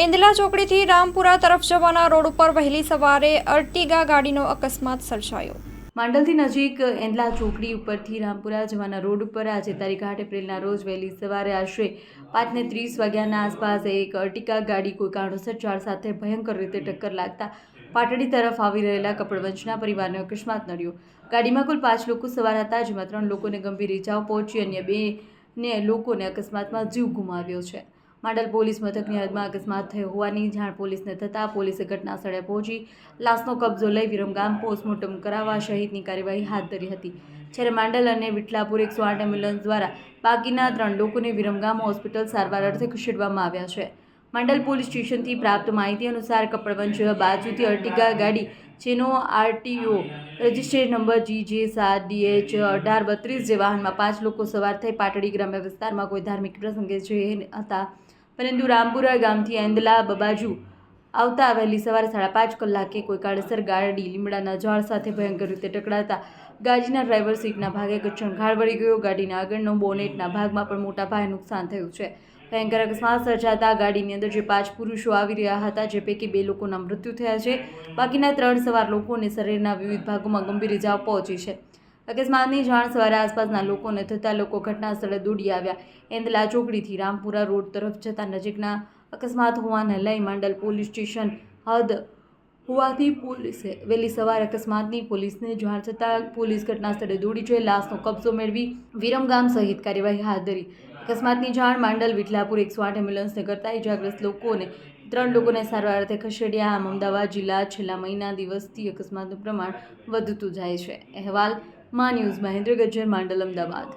એંદલા ચોકડીથી રામપુરા તરફ જવાના રોડ ઉપર વહેલી સવારે અર્ટિગા ગાડીનો અકસ્માત સર્જાયો। માંડલથી નજીક એંદલા ચોકડી ઉપરથી રામપુરા જવાના રોડ ઉપર આજે તારીખ 8 એપ્રિલના રોજ વહેલી સવારે આશરે 5:30 વાગ્યાના આસપાસ એક અર્ટિગા ગાડી કોઈ કારણોસર ઝાડ સાથે ભયંકર રીતે ટક્કર લાગતા પાટડી તરફ આવી રહેલા કપડવંશના પરિવારને અકસ્માત નડ્યો। ગાડીમાં કુલ 5 લોકો સવાર હતા, જેમાં 3 લોકોને ગંભીર ઇજાઓ પહોંચી, અન્ય 2 લોકોને અકસ્માતમાં જીવ ગુમાવ્યો છે। માંડલ પોલીસ મથકની હદમાં અકસ્માત થયો હોવાની જાણ પોલીસને થતાં પોલીસે ઘટના સ્થળે પહોંચી લાશનો કબજો લઈ વિરમગામ પોસ્ટમોર્ટમ કરાવવા સહિતની કાર્યવાહી હાથ ધરી હતી। જ્યારે માંડલ અને વિઠલાપુર 108 એમ્બ્યુલન્સ દ્વારા બાકીના 3 લોકોને વિરમગામ હોસ્પિટલ સારવાર અર્થે ખસેડવામાં આવ્યા છે। માંડલ પોલીસ સ્ટેશનથી પ્રાપ્ત માહિતી અનુસાર કપડવંશ બાજુથી અર્ટિગા ગાડી જેનો RTO રજિસ્ટ્રેશન નંબર GJ7DH 1832 જે વાહનમાં 5 લોકો સવાર થઈ પાટડી ગ્રામ્ય વિસ્તારમાં કોઈ ધાર્મિક પ્રસંગે જઈ હતા, પરંતુ રામપુરા ગામથી એંદલા બાજુ આવતા વહેલી સવારે 5:30 કલાકે કોઈ કારણસર ગાડી લીમડાના ઝાડ સાથે ભયંકર રીતે ટકરાતા ગાડીના ડ્રાઈવર સીટના ભાગે કચણઘાળ વળી ગયો। ગાડીના આગળનો બોનેટના ભાગમાં પણ મોટા પાયે નુકસાન થયું છે। ભયંકર અકસ્માત સર્જાતા ગાડીની અંદર જે 5 પુરુષો આવી રહ્યા હતા, જે પૈકી 2 લોકોના મૃત્યુ થયા છે, બાકીના 3 સવાર લોકોને શરીરના વિવિધ ભાગોમાં ગંભીર ઇજાઓ પહોંચી છે। અકસ્માતની જાણ સવારે આસપાસના લોકોને થતાં લોકો ઘટના સ્થળે દોડી આવ્યા। એંદલા ચોકડીથી રામપુરા રોડ તરફ જતા નજીકના અકસ્માત હોવાને લઈ માંડલ પોલીસ સ્ટેશન હદ હોવાથી પોલીસે વહેલી સવારે અકસ્માતની પોલીસને જાણ થતાં પોલીસ ઘટના સ્થળે દોડી જઈ લાશનો કબજો મેળવી વિરમગામ સહિત કાર્યવાહી હાથ ધરી। અકસ્માતની જાણ માંડલ વિઠલાપુર 108 એમ્બ્યુલન્સને કરતા ઇજાગ્રસ્ત લોકોને 3 લોકોને સારવાર અર્થે ખસેડ્યા। આમ અમદાવાદ જિલ્લા છેલ્લા મહિના દિવસથી અકસ્માતનું પ્રમાણ વધતું જાય છે। અહેવાલ માં ન્યૂઝ મહેન્દ્ર ગજ્જર, માંડલ, અમદાવાદ।